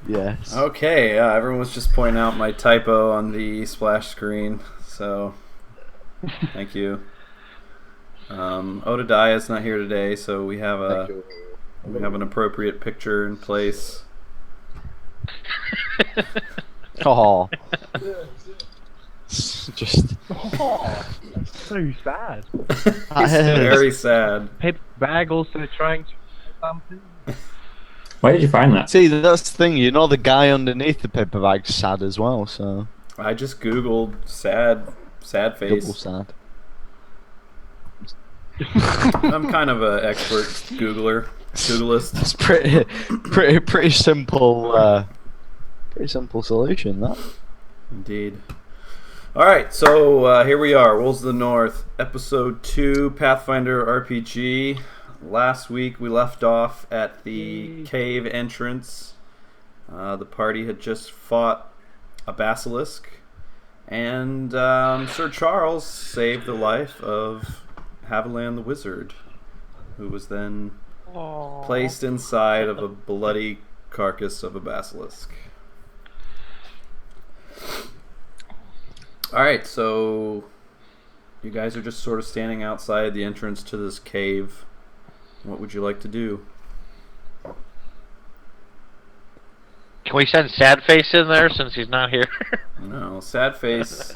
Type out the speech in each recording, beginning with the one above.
Yes. Okay, everyone was just pointing out my typo on the splash screen, so thank you. Odadiah is not here today, so we have an appropriate picture in place. Oh. Just So sad. It's very sad. Paper bag also trying to something. Where did you find that? see, that's the thing. You know, the guy underneath the paper bag's sad as well. So I just googled sad face. double sad. I'm kind of an expert Googleist. It's pretty simple. Pretty simple solution. That. Indeed. All right, so here we are, Wolves of the North, Episode 2, Pathfinder RPG. Last week we left off at the cave entrance. The party had just fought a basilisk, and Sir Charles saved the life of Haviland the Wizard, who was then placed inside of a bloody carcass of a basilisk. Alright, so you guys are just sort of standing outside the entrance to this cave. What would you like to do? Can we send Sad Face in there since he's not here? No, Sad Face.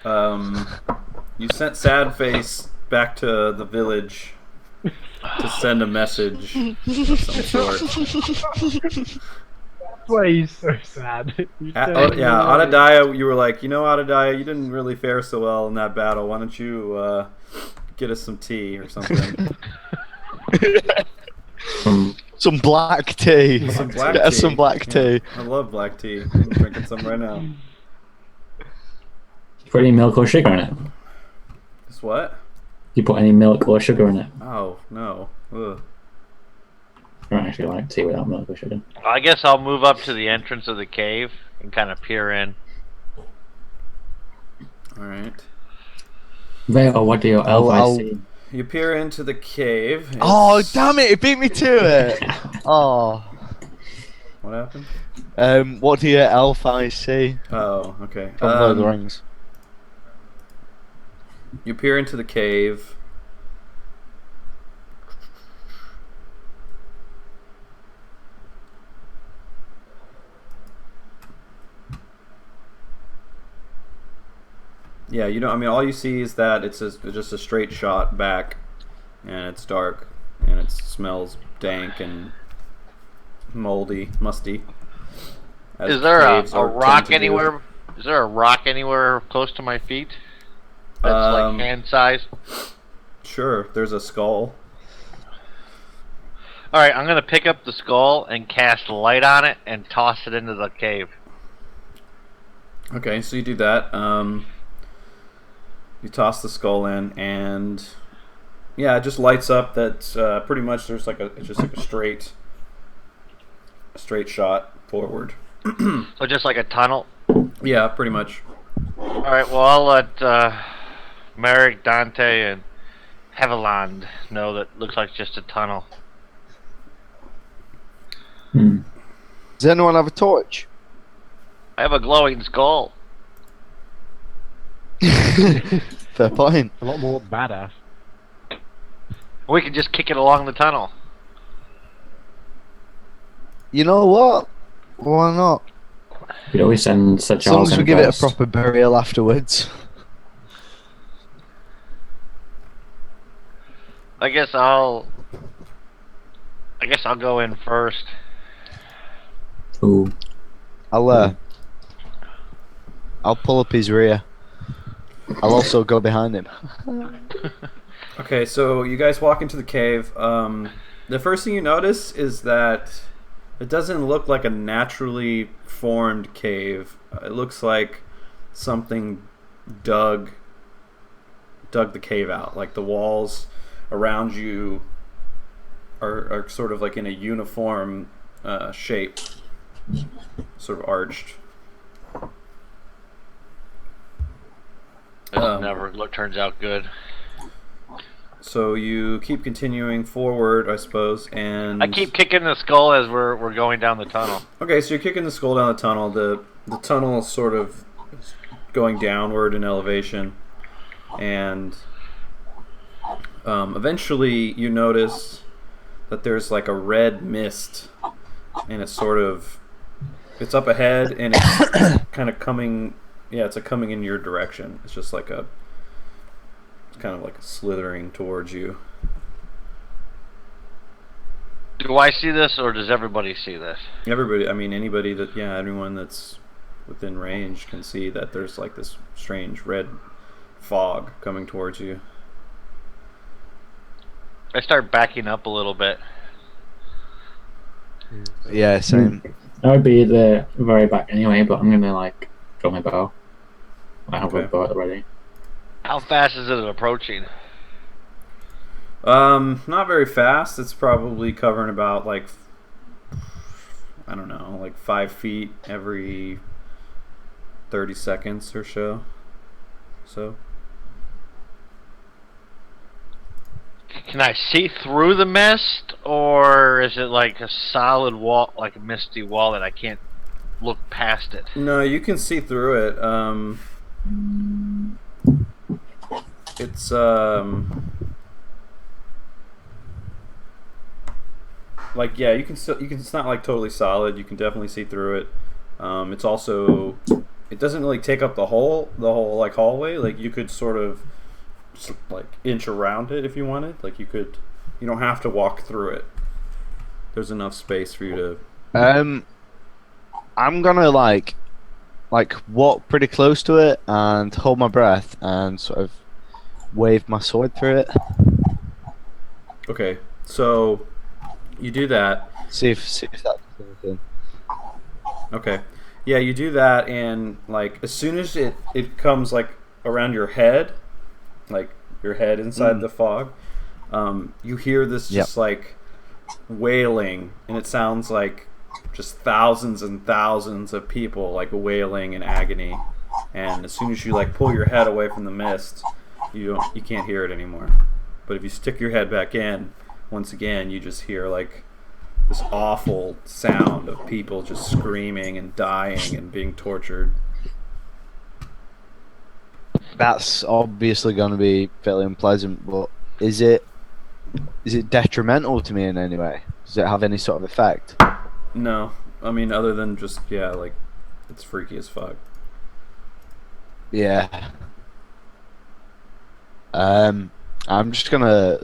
You sent Sad Face back to the village to send a message of some sort. That's why he's so sad. Adadiah, you were like, Adadiah, you didn't really fare so well in that battle. Why don't you get us some tea or something? Some black tea. Some black Get us tea. some black tea. I love black tea. I'm drinking some right now. You put any milk or sugar in it? This what? You put any milk or sugar in it? Oh, no. Ugh. I don't actually like tea without milk or sugar. I guess I'll move up to the entrance of the cave and kind of peer in. Alright. Vale, what do your elf eyes see? You peer into the cave. Oh damn it! It beat me to it. Oh. What happened? What do your elf eyes see? Oh, okay. From Lord of the Rings. You peer into the cave. Yeah, all you see is that it's just a straight shot back, and it's dark, and it smells dank and moldy, musty. Is there a rock anywhere? Is there a rock anywhere close to my feet? That's like hand size? Sure, there's a skull. Alright, I'm gonna pick up the skull and cast light on it and toss it into the cave. Okay, so you do that. You toss the skull in, and yeah, it just lights up. That's pretty much it's just like a straight shot forward. So just like a tunnel? Yeah, pretty much. Alright, well I'll let Merrick, Dante, and Haviland know that looks like just a tunnel. Does anyone have a torch? I have a glowing skull. Fair point. A lot more badass. We can just kick it along the tunnel. You know what? Why not? We'd always send Sir As long Charles as we in give it a first. proper burial afterwards. I guess I'll go in first. Ooh. I'll pull up his rear. I'll also go behind him. Okay, so you guys walk into the cave. The first thing you notice is that it doesn't look like a naturally formed cave. It looks like something dug the cave out. Like the walls around you are sort of like in a uniform shape, sort of arched. This never turns out good. So you keep continuing forward, I suppose, and I keep kicking the skull as we're going down the tunnel. Okay, so you're kicking the skull down the tunnel. The tunnel is sort of going downward in elevation, and eventually you notice that there's like a red mist, and it's up ahead, and it's kind of coming. Yeah, it's coming in your direction. It's just like it's kind of like slithering towards you. Do I see this, or does everybody see this? Everybody, I mean, anyone that's within range can see that there's like this strange red fog coming towards you. I start backing up a little bit. Yeah, same. I would be the very back anyway, but I'm gonna like draw my bow. I have a bow already. How fast is it approaching? Not very fast. It's probably covering about like, I don't know, like 5 feet every 30 seconds or so. Can I see through the mist, or is it like a solid wall, like a misty wall that I can't look past it? No, you can see through it. It's like, yeah, you can it's not like totally solid. You can definitely see through it. It's also, it doesn't really take up the whole like hallway. Like you could sort of like inch around it if you wanted. Like you don't have to walk through it. There's enough space for you to. I'm gonna like walk pretty close to it and hold my breath and sort of wave my sword through it. Okay, so you do that. See if that's anything. Okay, yeah, you do that, and like as soon as it comes like around your head, like your head inside the fog, you hear this just like wailing, and it sounds like just thousands and thousands of people like wailing in agony. And as soon as you like pull your head away from the mist, you can't hear it anymore. But if you stick your head back in, once again you just hear like this awful sound of people just screaming and dying and being tortured. That's obviously going to be fairly unpleasant, but is it detrimental to me in any way? Does it have any sort of effect? No, I mean other than just like it's freaky as fuck. Yeah. I'm just gonna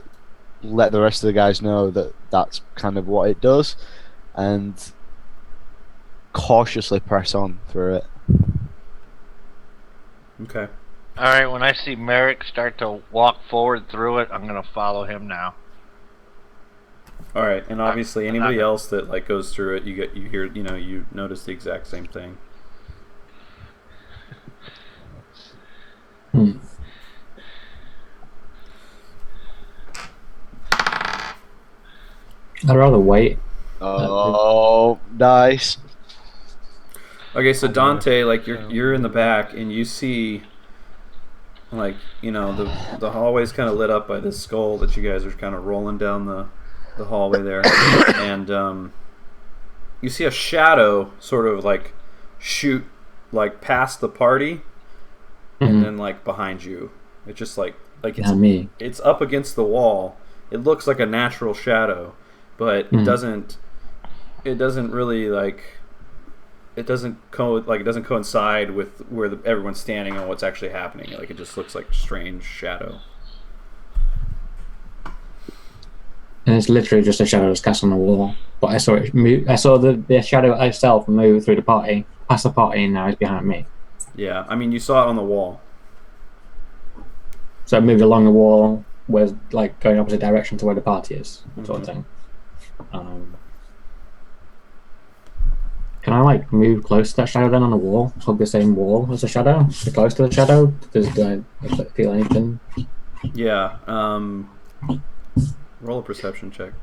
let the rest of the guys know that that's kind of what it does, and cautiously press on through it. Okay. Alright, when I see Merrick start to walk forward through it, I'm gonna follow him now. All right, and obviously anybody else that like goes through it, you hear, you notice the exact same thing. I'd rather wait. Oh, nice. Okay, so Dante, like you're in the back, and you see, like the hallway's kind of lit up by this skull that you guys are kind of rolling down the hallway there, and you see a shadow sort of like shoot like past the party, and then like behind you. It's just like it's up against the wall. It looks like a natural shadow, but it doesn't really like. It doesn't coincide with where everyone's standing and what's actually happening. Like it just looks like a strange shadow. And it's literally just a shadow that's cast on the wall. But I saw it move. I saw the shadow itself move through the party, past the party, and now it's behind me. Yeah, I mean you saw it on the wall. So it moved along the wall, where like going opposite direction to where the party is, sort of thing. Can I like move close to that shadow then on the wall? Hug the same wall as the shadow? Be close to the shadow? Do I feel anything? Yeah. Roll a perception check.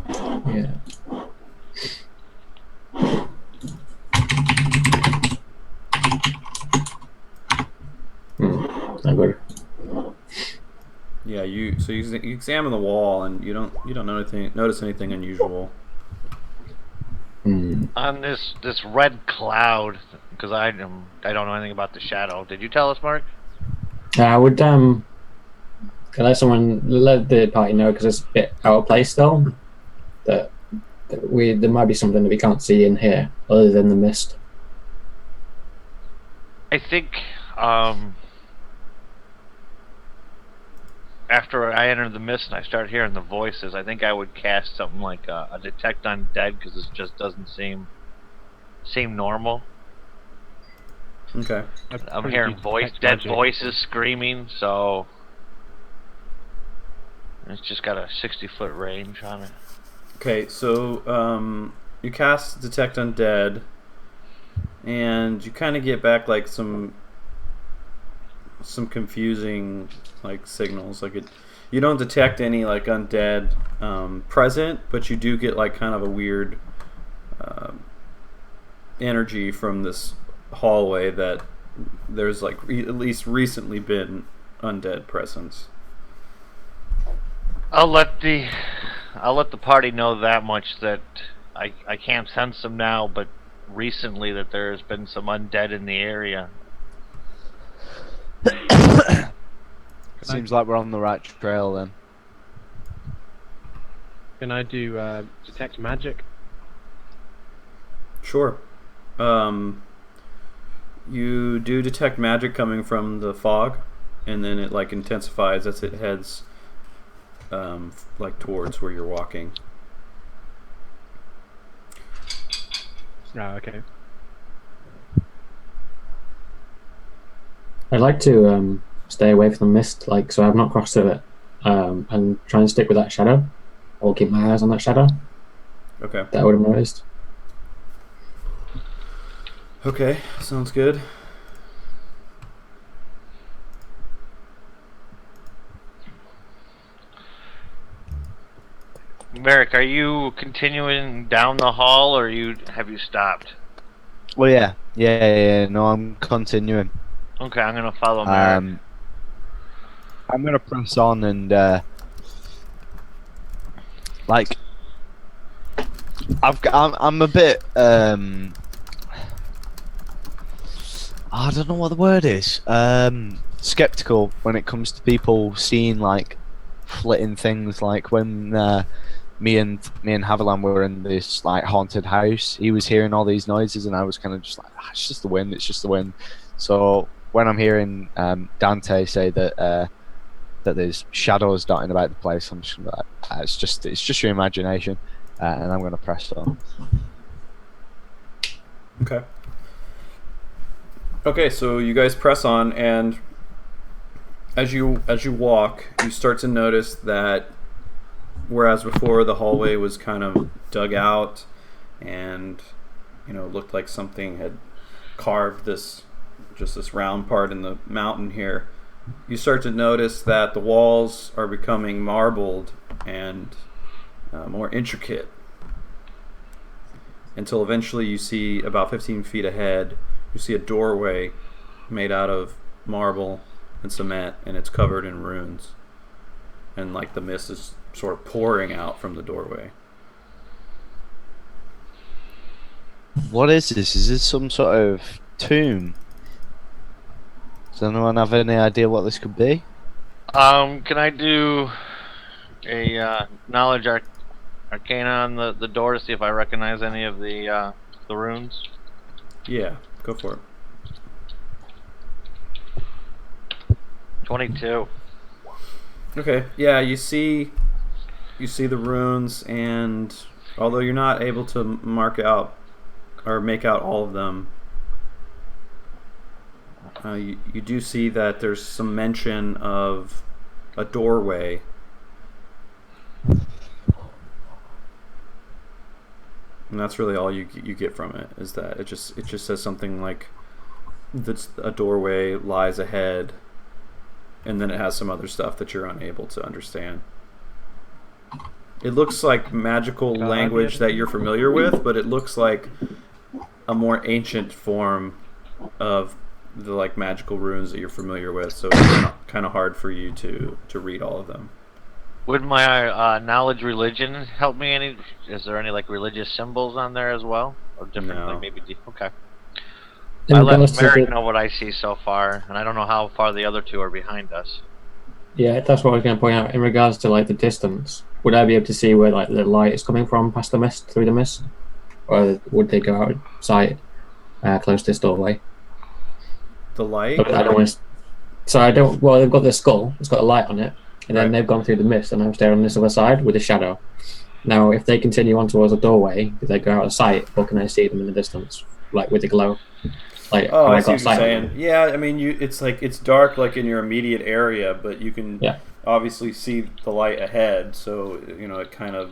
Yeah. Not good. Yeah, Yeah, you examine the wall and you don't notice anything unusual. On this red cloud, because I don't know anything about the shadow. Did you tell us, Mark? I would could let the party know because it's a bit out of place still. That there might be something that we can't see in here other than the mist. I think after I enter the mist and I start hearing the voices, I think I would cast something like a detect undead, because this just doesn't seem normal. Okay. I'm hearing dead voices screaming, so it's just got a 60-foot range on it. Okay, so you cast Detect Undead, and you kind of get back like some confusing like signals. Like you don't detect any like undead present, but you do get like kind of a weird energy from this hallway that there's like at least recently been undead presence. I'll let the party know that much, that I can't sense them now, but recently that there's been some undead in the area. Seems like we're on the right trail then. Can I do detect magic? Sure. You do detect magic coming from the fog, and then it like intensifies as it heads like towards where you're walking. Oh, okay. I'd like to stay away from the mist, like so I've not crossed through it, and try and stick with that shadow, or keep my eyes on that shadow Okay. that I would have noticed. Okay, sounds good. Merrick, are you continuing down the hall, or have you stopped? Well, yeah. No, I'm continuing. Okay, I'm gonna follow Merrick. I'm gonna press on and like I'm a bit I don't know what the word is. Skeptical when it comes to people seeing like flitting things. Like when me and Haviland were in this like haunted house, he was hearing all these noises, and I was kind of just like, it's just the wind. It's just the wind. So when I'm hearing Dante say that there's shadows dotting about the place, I'm just gonna be like, it's just your imagination, and I'm gonna press on. Okay. Okay, so you guys press on, and as you walk, you start to notice that whereas before the hallway was kind of dug out and looked like something had carved this round part in the mountain here, you start to notice that the walls are becoming marbled and more intricate, until eventually you see about 15 feet ahead, you see a doorway made out of marble and cement, and it's covered in runes, and like the mist is sort of pouring out from the doorway. What is this? Is this some sort of tomb? Does anyone have any idea what this could be? Can I do a knowledge arcana on the door to see if I recognize any of the runes? Yeah, go for it. 22. Okay, yeah, you see the runes, and although you're not able to mark out or make out all of them, you do see that there's some mention of a doorway. And that's really all you get from it, is that it just says something like that's a doorway lies ahead, and then it has some other stuff that you're unable to understand. It looks like magical language that you're familiar with, but it looks like a more ancient form of the like magical runes that you're familiar with. So it's kind of hard for you to read all of them. Would my knowledge religion help me any? Is there any like religious symbols on there as well, or different No. like maybe? Okay. In I regards let to Merrick the- know what I see so far, and I don't know how far the other two are behind us. Yeah, that's what I was going to point out. In regards to like the distance, would I be able to see where like the light is coming from past the mist, through the mist, or would they go outside, close to this doorway? The light. I don't want to. So I don't. Well, they've got the skull. It's got a light on it, and then Right. they've gone through the mist, and I'm staring on this other side with a shadow. Now, if they continue on towards the doorway, do they go out of sight, or can I see them in the distance, like with the glow? Like, Oh, have I see got what you're sight on saying. them? Yeah, I mean, it's dark like in your immediate area, but you can Yeah. obviously see the light ahead. So it kind of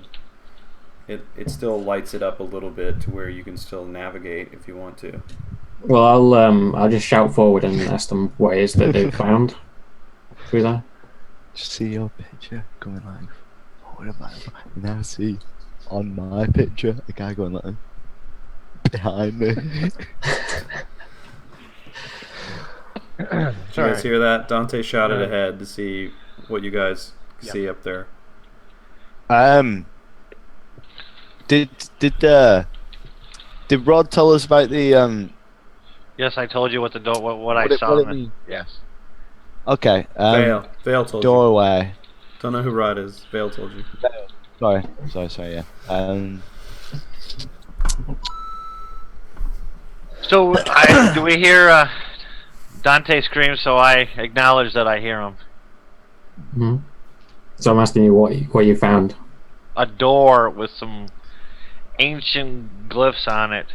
it still lights it up a little bit to where you can still navigate if you want to. Well, I'll just shout forward and ask them what it is that they've found through there. Just see your picture going like, what about? And then I see on my picture a guy going like behind me. Did you guys hear that? Dante shouted ahead to see what you guys see up there. Did Rod tell us about the Yes, I told you what the door. What I What it- saw. what it in the- mean? yes. Okay, Vale told you. doorway. Don't know who Rod is. Vale told you. Sorry, yeah. So, do we hear Dante scream? So I acknowledge that I hear him. Hmm. So I'm asking you what you found. A door with some ancient glyphs on it.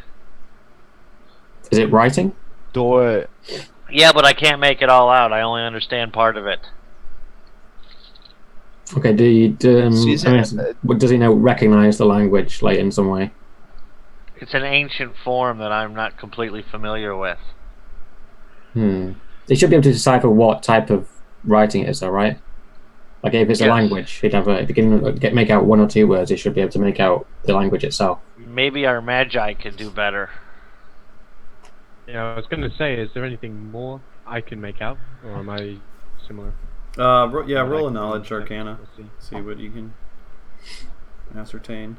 Is it writing? Door. Yeah, but I can't make it all out. I only understand part of it. Okay. Do you? Sees I mean, it- does he recognize the language, like in some way? It's an ancient form that I'm not completely familiar with. He should be able to decipher what type of writing it is, though, right? Like if it's a Yes. language, he'd have if he can make out one or two words, he should be able to make out the language itself. Maybe our magi could do better. Yeah, I was going to say, is there anything more I can make out, or am I similar? Roll a knowledge arcana. Let's see. See what you can ascertain.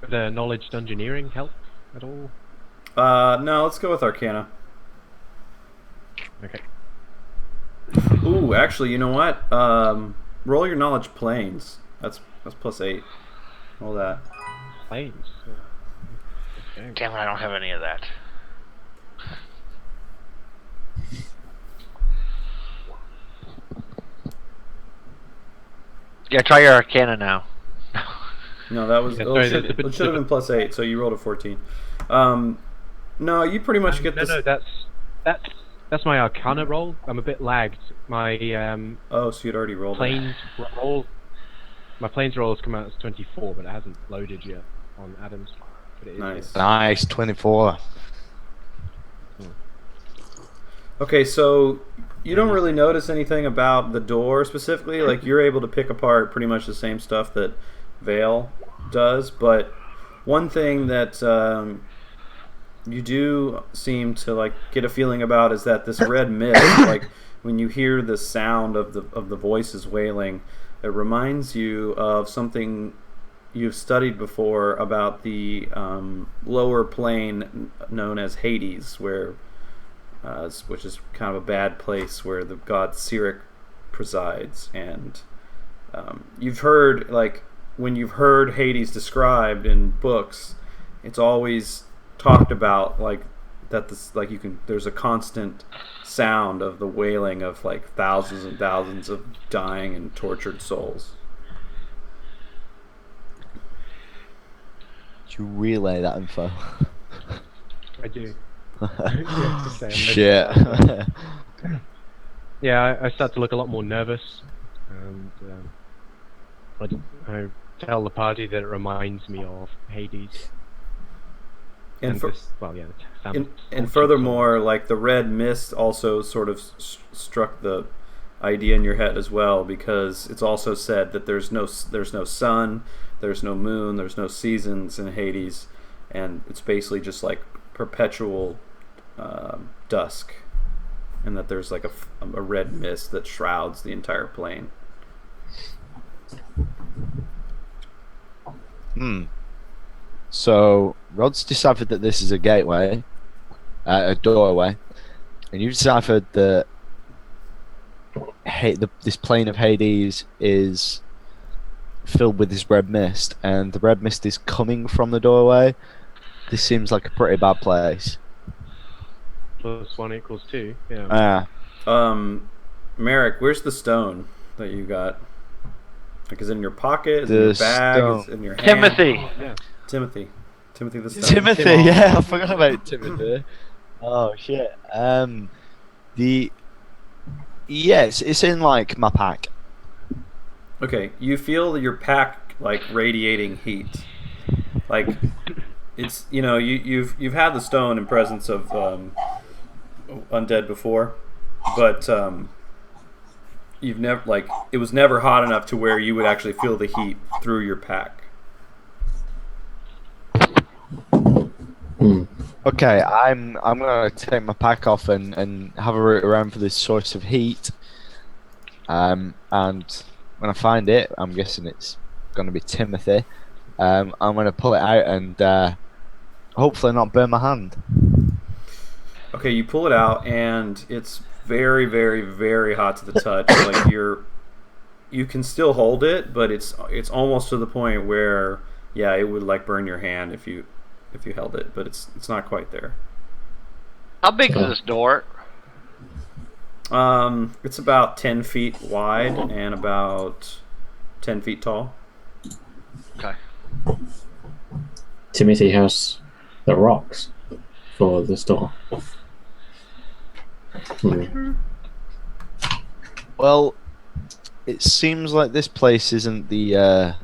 Would knowledge engineering help at all? No, let's go with arcana. Okay. Ooh, actually, you know what? Roll your knowledge planes. That's +8. Roll that. Planes. Okay. Damn it, I don't have any of that. Yeah, try your arcana now. No, that was Yeah, it sorry, should have been +8. So you rolled a 14. No, you pretty much get No, this. no, that's my arcana roll. I'm a bit lagged. My Oh, so you'd already rolled it. planes roll. My planes roll has come out as 24, but it hasn't loaded yet on Adam's. But it is Nice. Nice, 24. Okay, so you don't really notice anything about the door specifically. Like you're able to pick apart pretty much the same stuff that Vale does, but one thing that you do seem to like get a feeling about is that this red mist, like when you hear the sound of the voices wailing, it reminds you of something you've studied before about the lower plane known as Hades, where which is kind of a bad place where the god Sirik presides. And you've heard, like, when you've heard Hades described in books, it's always talked about like that. This like there's a constant sound of the wailing of like thousands and thousands of dying and tortured souls. You relay that info. I do. Yeah, just saying, Shit. Yeah, I start to look a lot more nervous, and I tell the party that it reminds me of Hades. And Sam, and furthermore, like the red mist also sort of struck the idea in your head as well, because it's also said that there's no sun, there's no moon, there's no seasons in Hades, and it's basically just like perpetual dusk, and that there's like a red mist that shrouds the entire plane. So Rod's deciphered that this is a gateway, a doorway, and you've deciphered that this plane of Hades is filled with this red mist, and the red mist is coming from the doorway. This seems like a pretty bad place. +1 = 2. Yeah. Merrick, where's the stone that you got? Like, is it in your pocket? Is it The in your bag? stone. Is it in your hand? Timothy. Yeah. Timothy the stone. Timothy, yeah, I forgot about Timothy. Oh shit. Yes, it's in like my pack. Okay, you feel your pack like radiating heat. Like, it's, you know, you've had the stone in presence of undead before, but you've never, like, it was never hot enough to where you would actually feel the heat through your pack. Okay, I'm gonna take my pack off and have a route around for this source of heat. And when I find it, I'm guessing it's gonna be Timothy. I'm gonna pull it out and hopefully not burn my hand. Okay, you pull it out and it's very, very, very hot to the touch. Like, you can still hold it, but it's almost to the point where, yeah, it would like burn your hand if you held it, but it's not quite there. How big is this door? It's about 10 feet wide and about 10 feet tall. Okay. Timothy has the rocks for the store. Well, it seems like this place isn't the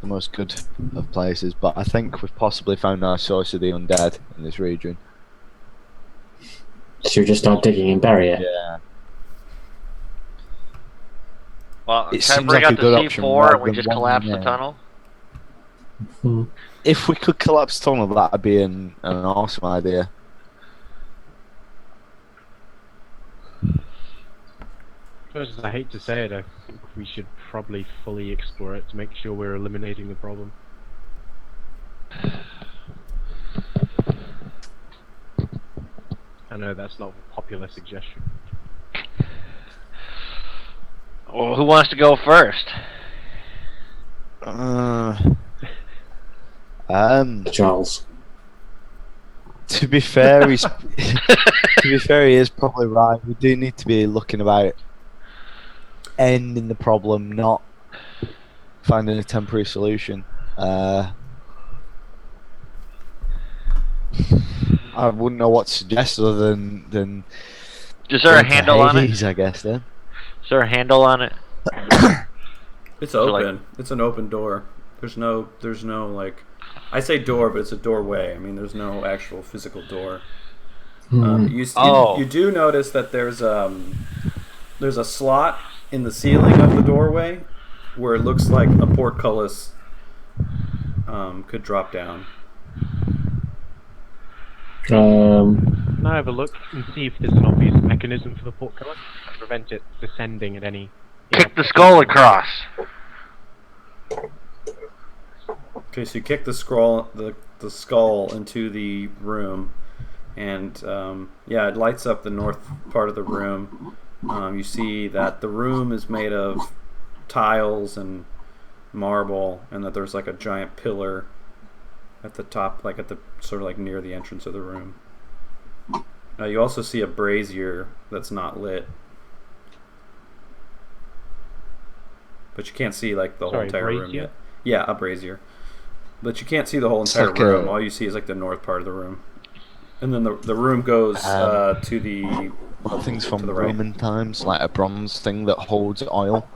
most good of places, but I think we've possibly found our source of the undead in this region. Should we just start digging and bury it? Yeah. Well, It can I seems bring like out a good the option C4 rather and we than just one collapse the man. tunnel? If we could collapse tunnel, that'd be an awesome idea. First, I hate to say it, I think we should probably fully explore it to make sure we're eliminating the problem. I know that's not a popular suggestion. Well, who wants to go first? Charles. To be fair, he is probably right. We do need to be looking about ending the problem, not finding a temporary solution. I wouldn't know what to suggest other than Is there a going to handle on it? Hades, I guess then. Is there a handle on it? It's So, like- open. It's an open door. There's no like, I say door, but it's a doorway. I mean, there's no actual physical door. You do notice that there's a slot in the ceiling of the doorway where it looks like a portcullis could drop down. Can I have a look and see if there's an obvious mechanism for the portcullis to prevent it descending at any... Kick the skull across. Okay, so you kick the skull into the room, and yeah, it lights up the north part of the room. You see that the room is made of tiles and marble, and that there's like a giant pillar at the top, like at the sort of like near the entrance of the room. You also see a brazier that's not lit, but you can't see like the whole entire room brazier? yet. Yeah, a brazier, but you can't see the whole entire like room. a- All you see is like the north part of the room, and then the room goes to the One of the things from to the right. Roman times, like a bronze thing that holds oil,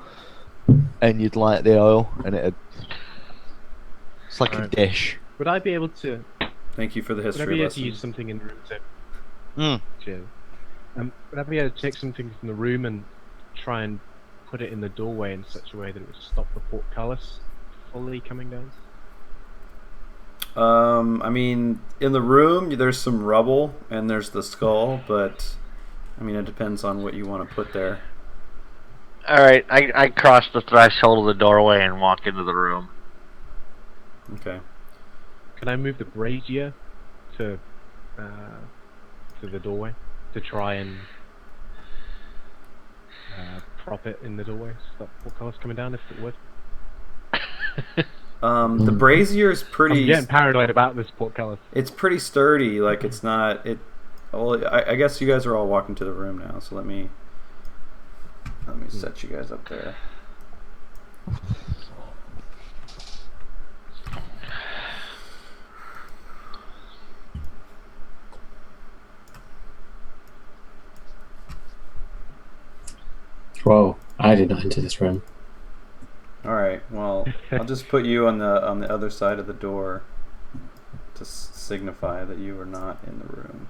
and you'd light the oil, and it's like a Right. dish. Would I be able to... Thank you for the Would I history be able to use lesson. something in the room to... Mm. Cheers. Would I be able to take something from the room and try and put it in the doorway in such a way that it would stop the portcullis fully coming down? I mean, in the room, there's some rubble and there's the skull, but I mean, it depends on what you want to put there. Alright, I cross the threshold of the doorway and walk into the room. Okay. Can I move the brazier to the doorway to try and prop it in the doorway? Stop portcullis coming down if it would. The brazier's I'm pretty. getting paranoid about this portcullis. It's pretty sturdy. Like it's not. It. Well, I guess you guys are all walking to the room now. So let me set you guys up there. Whoa, I did not enter this room. All right. Well, I'll just put you on the other side of the door to signify that you are not in the room.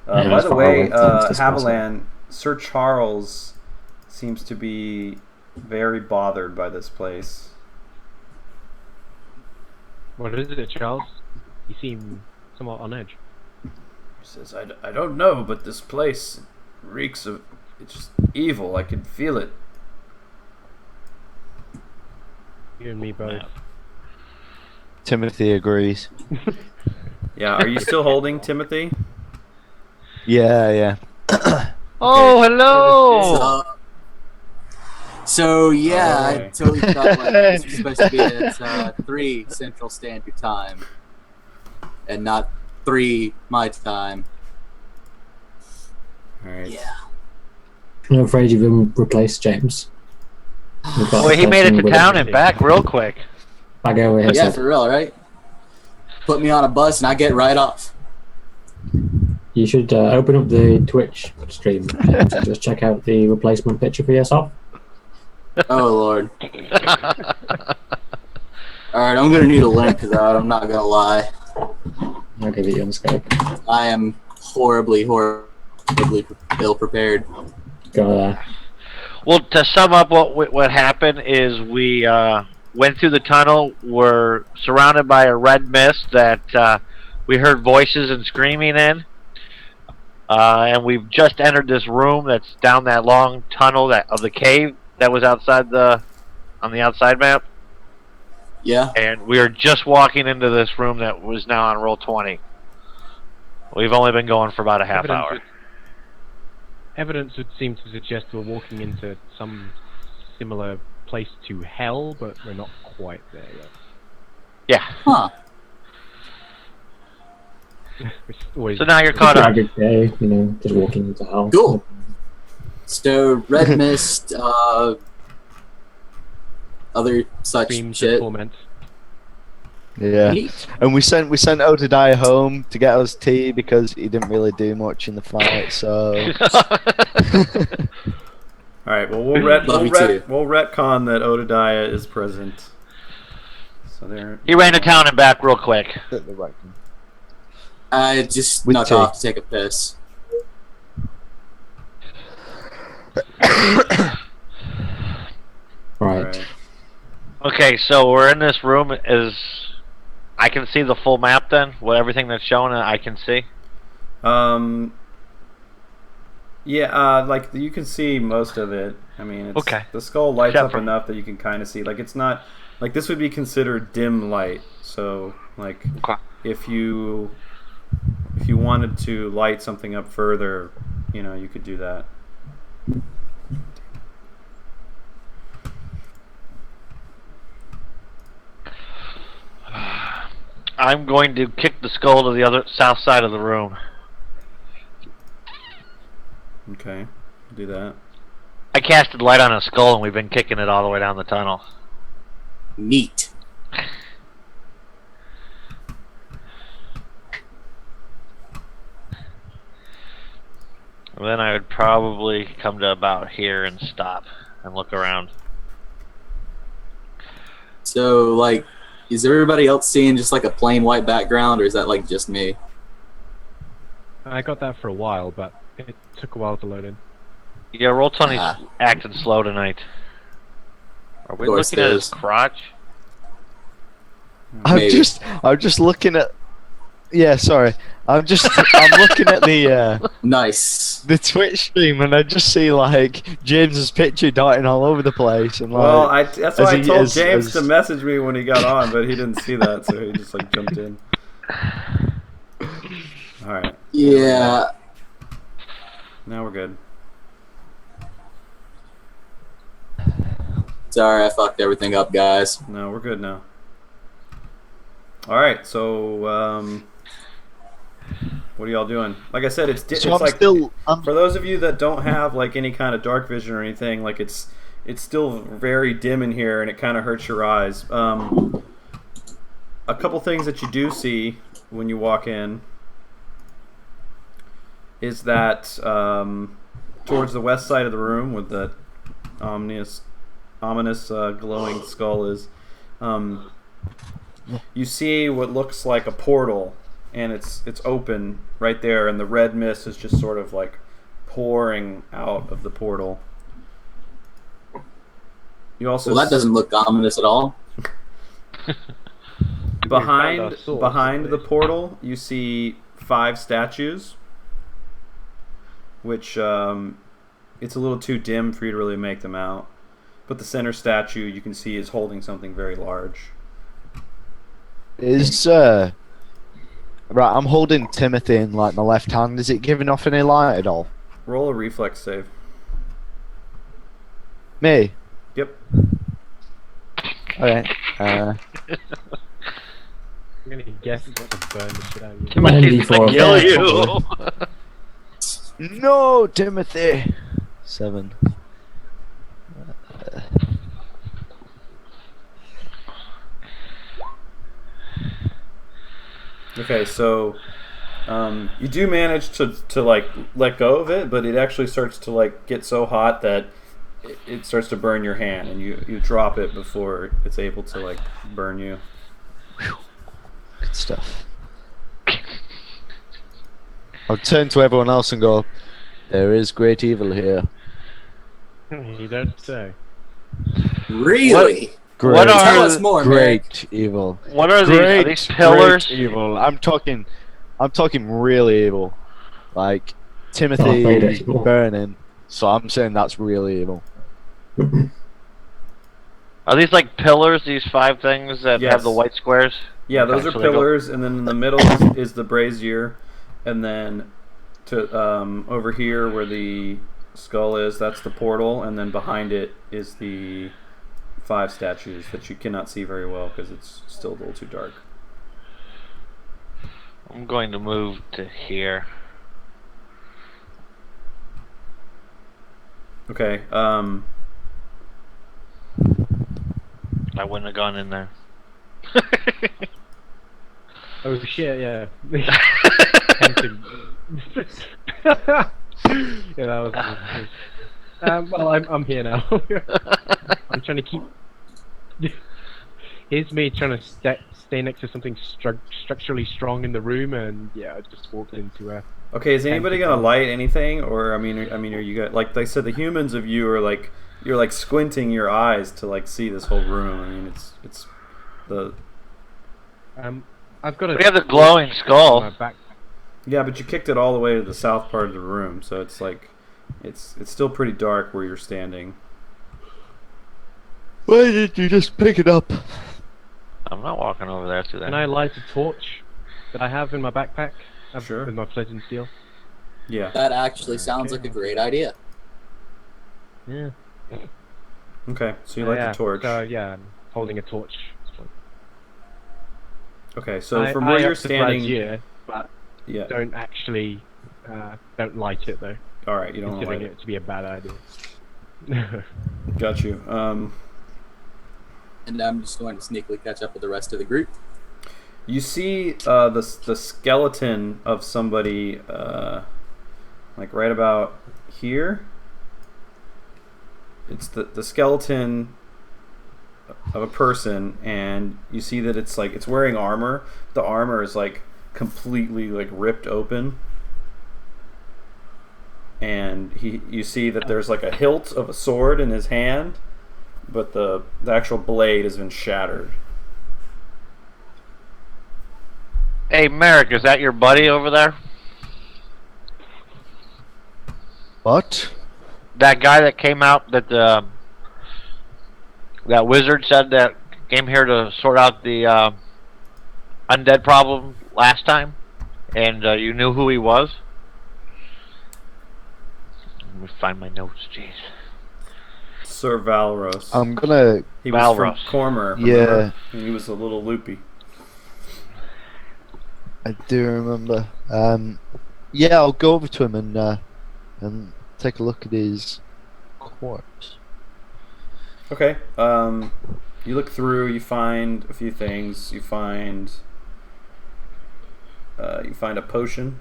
Yeah, By as the far way, away from this possible. Haviland, Sir Charles seems to be very bothered by this place. What is it, Charles? You seem somewhat on edge. He says, I don't know, but this place reeks of... It's just evil. I can feel it. You and me both. Timothy agrees. Yeah, are you still holding Timothy? Yeah. Oh, hello! So yeah, Okay. I totally thought like this was supposed to be at 3 Central Standard Time, and not 3 my time. All right. Yeah. I'm afraid you've been replaced, James. We've got Boy, a he made it person to with town a and back real quick. bag over his Yeah, head. for real, right? Put me on a bus and I get right off. You should open up the Twitch stream, James, and just check out the replacement picture for yourself. Oh lord. Alright, I'm gonna need a link because I'm not gonna lie. I'll give it you on Skype. I am horribly ill prepared. Go there. Well, to sum up what happened is we went through the tunnel. We're surrounded by a red mist that we heard voices and screaming in. And we've just entered this room that's down that long tunnel of the cave that was outside on the outside map. Yeah. And we are just walking into this room that was now on roll 20. We've only been going for about a half hour. Evidence would seem to suggest we're walking into some similar place to hell, but we're not quite there yet. Yeah. Huh. Which is always So now you're caught up. Tragic day, just walking into hell. Cool. So red mist, other such streams of shit. torment. Yeah. Neat. And we sent Odadiah home to get us tea because he didn't really do much in the fight. So All right. Well, Love you too. we'll retcon that Odadiah is present. So there. He ran to town and back real quick. I just With snuck tea. off to take a piss. All Right. right. Okay, so we're in this room. I can see the full map then? Everything that's shown I can see? Yeah, like you can see most of it. I mean, it's, Okay. the skull lights Except up for- enough that you can kind of see. Like it's not like this would be considered dim light. So like Okay. if you wanted to light something up further, you could do that. I'm going to kick the skull to the other south side of the room. Okay, do that. I casted light on a skull and we've been kicking it all the way down the tunnel. Neat. And then I would probably come to about here and stop and look around. So, like, is everybody else seeing just like a plain white background, or is that like just me? I got that for a while, but It took a while to load in. Yeah, roll 20's Ah. acting slow tonight. Are we Of course looking at it his is. crotch? I'm Maybe. just looking at. Yeah, sorry. I'm looking at Nice. the Twitch stream, and I just see like James's picture darting all over the place, and like. Well, that's why I as he- told as- James as- to message me when he got on, but he didn't see that, so he just like jumped in. All right, Yeah. now we're good. Sorry, I fucked everything up, guys. No, we're good now. All right, so what are y'all doing? Like I said, it's So I'm like still. for those of you that don't have like any kind of dark vision or anything, like it's still very dim in here, and it kind of hurts your eyes. A couple things that you do see when you walk in is that towards the west side of the room, where the ominous glowing skull is, you see what looks like a portal, and it's open right there, and the red mist is just sort of like pouring out of the portal. You also Well, that doesn't look ominous at all. behind We found our source, behind at the least. portal you see 5 statues, which it's a little too dim for you to really make them out, but the center statue you can see is holding something very large. Is right. I'm holding Timothy in like my left hand. Is it giving off any light at all? Roll a reflex save. Me. Yep. Alright. I'm gonna guess it's to burn the shit out of you. Timothy's gonna 1d4 kill of you. No, Timothy. 7. Okay, so you do manage to like let go of it, but it actually starts to like get so hot that it starts to burn your hand, and you drop it before it's able to like burn you. Good stuff. I'll turn to everyone else and go, there is great evil here. You don't say. Really? Great, What are Tell us more, Merrick. great evil. What are these? Are Great, these pillars? great evil. I'm talking really evil. Like, Timothy Darth Vader is evil. burning, so I'm saying that's really evil. Are these like pillars? These 5 things that Yes. have the white squares? Yeah, those Okay, are so they go- pillars, and then in the middle is the brazier, and then to over here where the skull is, that's the portal, and then behind it is the 5 statues that you cannot see very well because it's still a little too dark. I'm going to move to here. Okay. I wouldn't have gone in there. Oh shit, yeah. Tempting. Yeah, that was. Well, I'm here now. I'm trying to keep. Here's me trying to stay next to something structurally strong in the room, and yeah, I just walked into a. Okay, is anybody gonna light anything, or I mean, are you guys like they said? The humans of you are like you're like squinting your eyes to like see this whole room. I mean, it's the I've got a. We have the glowing on skull. my back. yeah, but you kicked it all the way to the south part of the room, so it's like it's still pretty dark where you're standing. Why did you just pick it up? I'm not walking over there through that. Can I light a torch that I have in my backpack? Sure. With my flint and steel. Yeah. That actually sounds like a great idea. Yeah. Okay, so you light yeah. the torch. So yeah, I'm holding a torch. Okay, so I- from I where you're up the standing, brazier, but yeah. don't actually don't light it though. All right, you don't want to Considering light it to be a bad idea. it. Got you. And I'm just going to sneakily catch up with the rest of the group. You see the skeleton of somebody, like right about here. It's the skeleton of a person, and you see that it's like it's wearing armor. The armor is like completely like ripped open, and you see that there's like a hilt of a sword in his hand, but the actual blade has been shattered. Hey, Merrick, is that your buddy over there? What? That guy that came out that that wizard said that came here to sort out the undead problem last time, and you knew who he was? Let me find my notes, jeez. Sir Valros. I'm gonna. He was Valros. from Cormer. Yeah. Remember? And he was a little loopy. I do remember. Yeah, I'll go over to him and take a look at his corpse. Okay. You look through. You find a few things. You find a potion.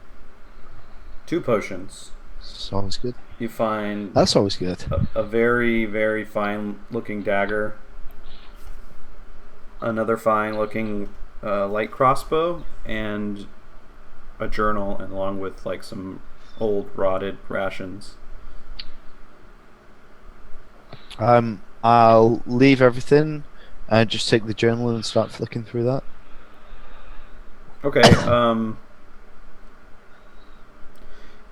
2 potions. Sounds good. You find That's always good. a very, very fine-looking dagger. Another fine-looking light crossbow, and a journal, and along with like some old rotted rations. I'll leave everything and just take the journal and start flicking through that. Okay.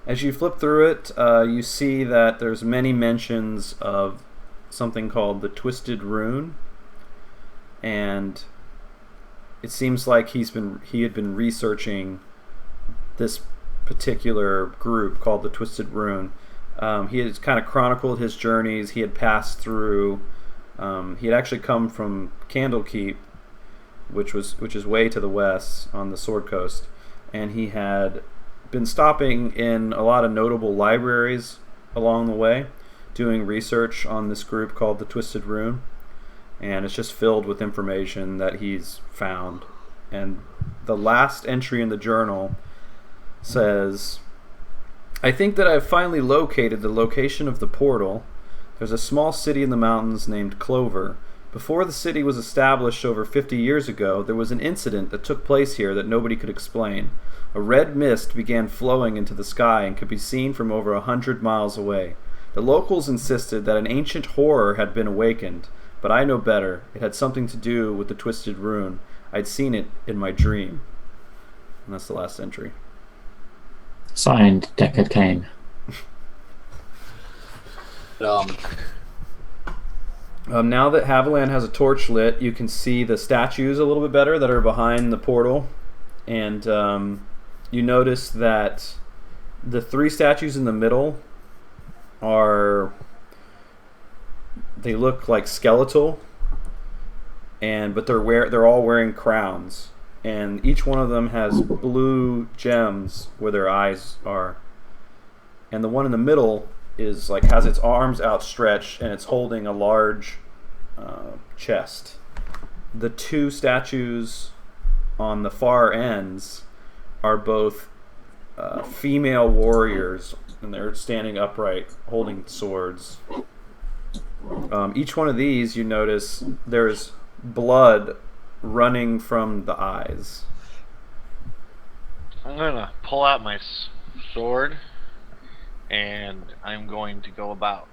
As you flip through it, you see that there's many mentions of something called the Twisted Rune, and it seems like he had been researching this particular group called the Twisted Rune. He had kind of chronicled his journeys. He had passed through. He had actually come from Candlekeep, which is way to the west on the Sword Coast, and he had been stopping in a lot of notable libraries along the way, doing research on this group called the Twisted Rune, and it's just filled with information that he's found. And the last entry in the journal says, "I think that I've finally located the location of the portal. There's a small city in the mountains named Clover. Before the city was established over 50 years ago, there was an incident that took place here that nobody could explain. A red mist began flowing into the sky and could be seen from over 100 miles away. The locals insisted that an ancient horror had been awakened, but I know better. It had something to do with the Twisted Rune. I'd seen it in my dream." And that's the last entry. Signed, Deckard Kane. Now that Haviland has a torch lit, you can see the statues a little bit better that are behind the portal. And you notice that the 3 statues in the middle they look like skeletal, but they're all wearing crowns, and each one of them has blue gems where their eyes are. And the one in the middle has its arms outstretched, and it's holding a large chest. The 2 statues on the far ends are both female warriors, and they're standing upright, holding swords. Each one of these, you notice, there's blood running from the eyes. I'm gonna pull out my sword, and I'm going to go about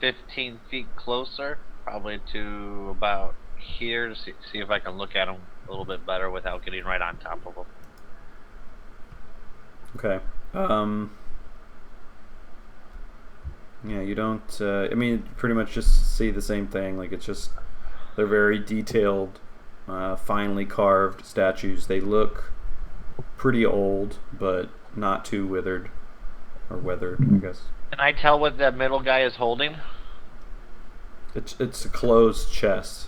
15 feet closer, probably to about here, to see if I can look at them a little bit better without getting right on top of them. Okay. Yeah, you don't. Pretty much just see the same thing. Like, it's just they're very detailed, finely carved statues. They look pretty old, but not too withered or weathered, I guess. Can I tell what that middle guy is holding? It's a closed chest.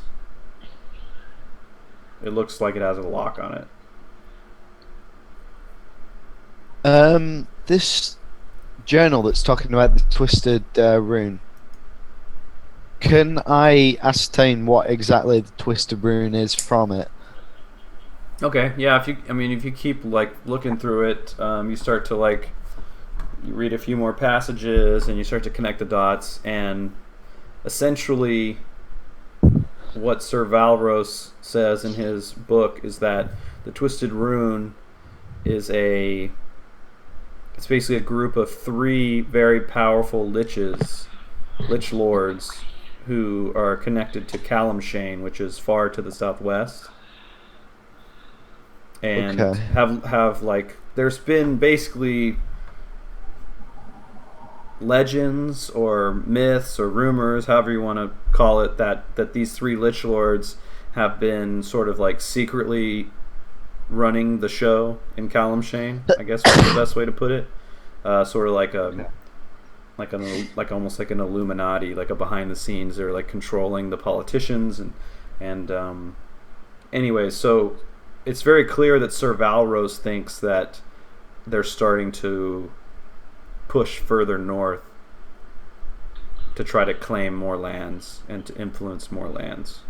It looks like it has a lock on it. This journal that's talking about the Twisted Rune. Can I ascertain what exactly the Twisted Rune is from it? Okay, yeah. If you keep like looking through it, you start to you read a few more passages, and you start to connect the dots. And essentially, what Sir Valros says in his book is that the Twisted Rune is it's basically a group of 3 very powerful lich lords, who are connected to Calamshane, which is far to the southwest, and Okay. have like there's been basically legends or myths or rumors, however you want to call it, that these 3 lich lords have been sort of like secretly running the show in Calamshane, I guess would be the best way to put it. Sort of like like almost like an Illuminati, like a behind the scenes. They're like controlling the politicians and anyways, so it's very clear that Sir Valrose thinks that they're starting to push further north to try to claim more lands and to influence more lands.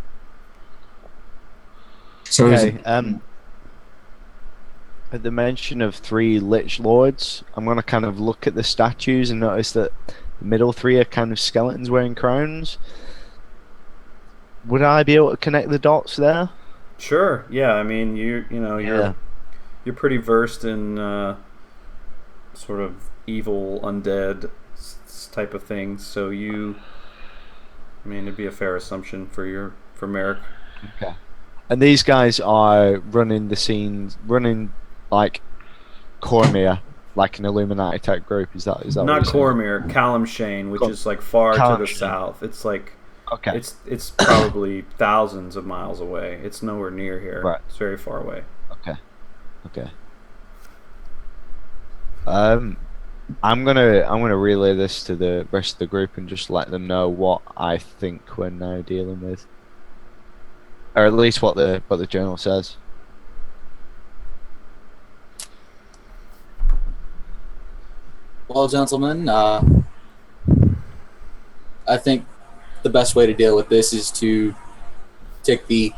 So is Okay. At the mention of 3 lich lords, I'm gonna kind of look at the statues and notice that the middle 3 are kind of skeletons wearing crowns. Would I be able to connect the dots there? Sure. Yeah. I mean, you're pretty versed in sort of evil undead type of things, so I mean, it'd be a fair assumption for Merrick. Okay. And these guys are running the scenes, running like Cormier, like an Illuminati type group. Is that what Not you're saying? Cormier, Calamshane, which is like far to the Calamshane. south. It's like Okay. it's probably thousands of miles away. It's nowhere near here. Right. It's very far away. Okay. I'm gonna relay this to the rest of the group and just let them know what I think we're now dealing with, or at least what the journal says. Well, gentlemen, I think the best way to deal with this is to take the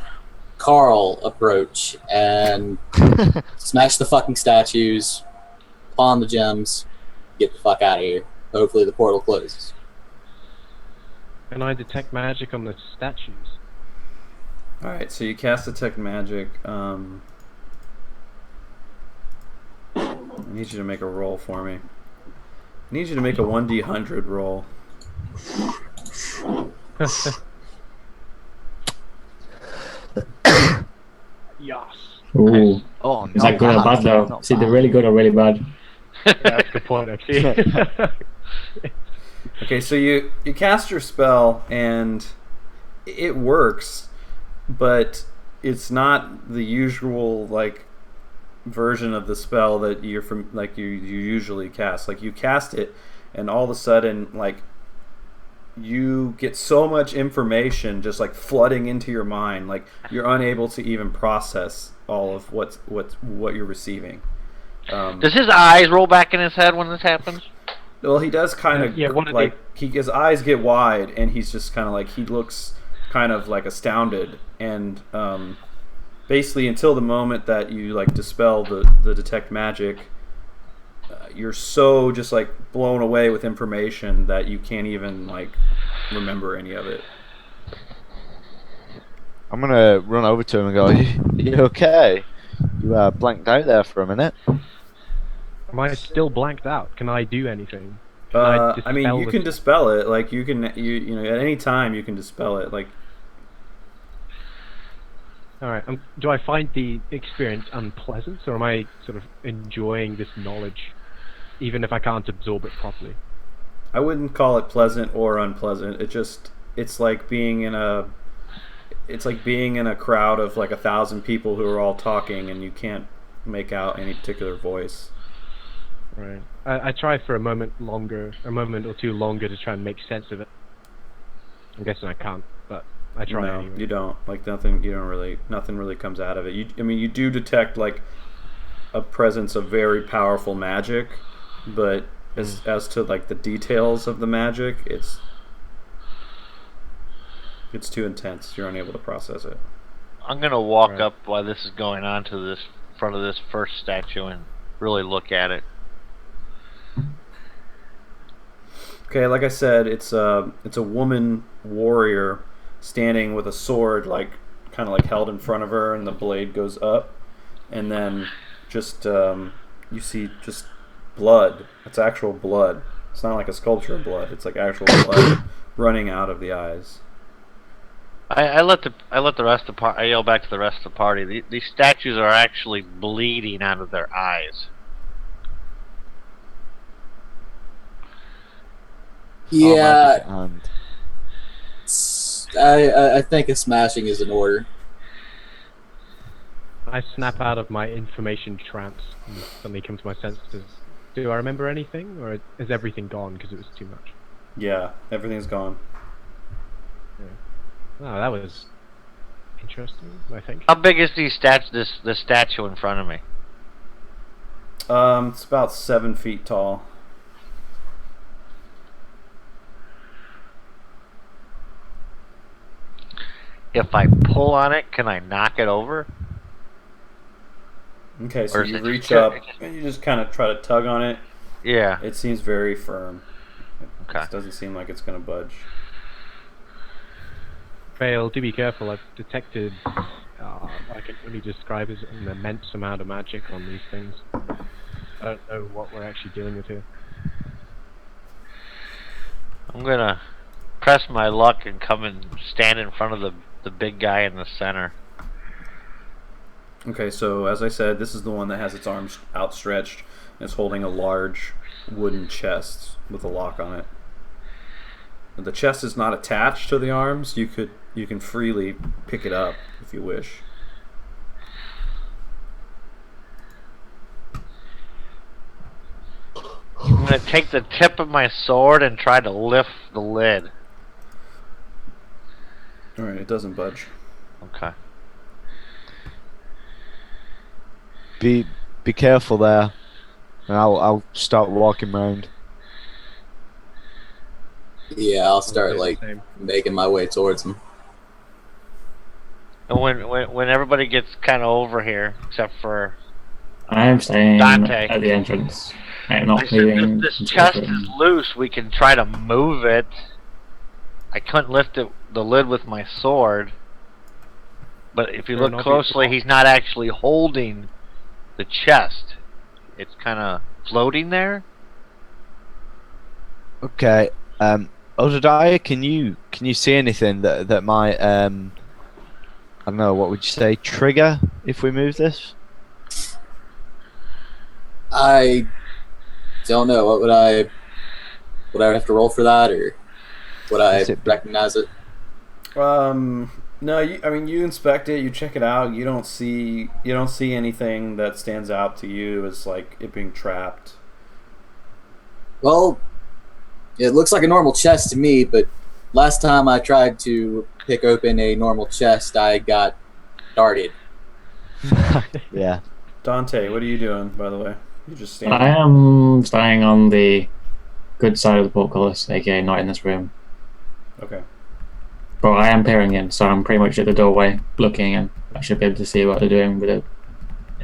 Carl approach and smash the fucking statues, pawn the gems, get the fuck out of here. Hopefully the portal closes. Can I detect magic on the statues? All right. So you cast detect magic. I need you to make a roll for me. I need you to make a 1d100 roll. Yes. ooh, Oh, is that good or bad though? Is it really good or really bad? Yeah, that's a good point, actually. Okay, so you cast your spell and it works, but it's not the usual like version of the spell that you're from like you usually cast. Like you cast it and all of a sudden like you get so much information just like flooding into your mind, like you're unable to even process all of what you're receiving. Does his eyes roll back in his head when this happens? Well, he does kind of Yeah, what did like his eyes get wide, and he's just kind of like he looks kind of like astounded, and basically until the moment that you like dispel the detect magic, you're so just like blown away with information that you can't even like remember any of it. I'm gonna run over to him and go, "You okay? You blanked out there for a minute." Am I still blanked out? Can I do anything? Can I mean, dispel you this? can dispel it. Like you can, you know, at any time you can dispel it. Like Alright, do I find the experience unpleasant, or am I sort of enjoying this knowledge, even if I can't absorb it properly? I wouldn't call it pleasant or unpleasant. It's like being in a crowd of like 1,000 people who are all talking and you can't make out any particular voice. Right. I try for a moment or two longer to try and make sense of it. I'm guessing I can't, but I try No, anyway. you don't. Like nothing really comes out of it. You do detect like a presence of very powerful magic, but as to like the details of the magic, it's too intense. You're unable to process it. I'm gonna walk Right. up while this is going on to this front of this first statue and really look at it. Okay, like I said, it's a woman warrior standing with a sword, like kind of like held in front of her, and the blade goes up, and then just you see just blood. It's actual blood. It's not like a sculpture of blood. It's like actual blood running out of the eyes. I let the rest of the I yell back to the rest of the party. These statues are actually bleeding out of their eyes. Yeah, And I think a smashing is in order. I snap out of my information trance and suddenly come to my senses. Do I remember anything, or is everything gone because it was too much? Yeah, everything's gone. Oh, that was interesting, I think. How big is this statue in front of me? It's about 7 feet tall. If I pull on it, can I knock it over? Okay, so Or is you it reach just- up and you just kind of try to tug on it. Yeah. It seems very firm. Okay. It doesn't seem like it's going to budge. Fail, do be careful. I've detected, I can only describe as an immense amount of magic on these things. I don't know what we're actually dealing with here. I'm gonna press my luck and come and stand in front of the big guy in the center. Okay, so as I said, this is the one that has its arms outstretched and it's holding a large wooden chest with a lock on it. The chest is not attached to the arms. You can freely pick it up if you wish. I'm gonna take the tip of my sword and try to lift the lid. All right, it doesn't budge. Okay. be careful there, and I'll start walking around. Yeah, I'll start Okay, like same. making my way towards him. And when everybody gets kind of over here, except for I'm staying Dante. at the entrance. I'm I not said, moving. this into chest the room. is loose. We can try to move it. I couldn't lift the lid with my sword. But if you Fair look enough. closely, he's not actually holding the chest. It's kind of floating there. Okay. Odadiah, can you see anything that might I don't know, what would you say, trigger if we move this? I don't know. What would I have to roll for that, or would I Is it- recognize it? No, I mean you inspect it, you check it out. You don't see anything that stands out to you as like it being trapped. Well, it looks like a normal chest to me, but last time I tried to pick open a normal chest, I got darted. Yeah. Dante, what are you doing, by the way? You just standing. I am staying on the good side of the portcullis, aka not in this room. Okay. But I am peering in, so I'm pretty much at the doorway looking in. I should be able to see what they're doing with it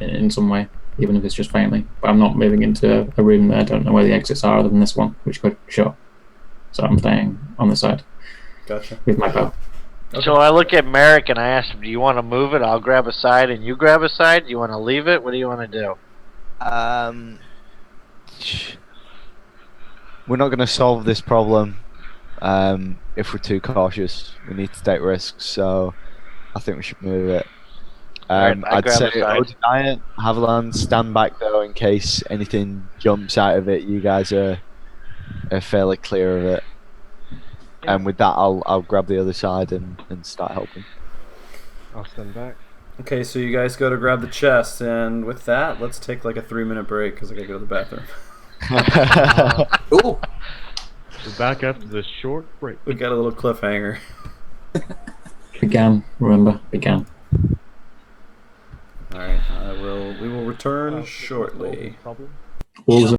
in some way, even if it's just faintly. But I'm not moving into a room that I don't know where the exits are other than this one, which could show. So I'm staying on the side Gotcha. with my bow. Okay. So I look at Merrick and I ask him, do you want to move it? I'll grab a side and you grab a side? Do you want to leave it? What do you want to do? We're not going to solve this problem if we're too cautious. We need to take risks, so I think we should move it. Alright, I I'd grab say a side. Odadiah, Haviland, stand back though in case anything jumps out of it. You guys are fairly clear of it. And with that, I'll grab the other side and start helping. I'll stand back. Okay, so you guys go to grab the chest, and with that, let's take like a 3-minute break because I gotta go to the bathroom. Cool. We're back after this short break. We got a little cliffhanger. Began, remember, began. All right, we will return shortly. Problem. Wolves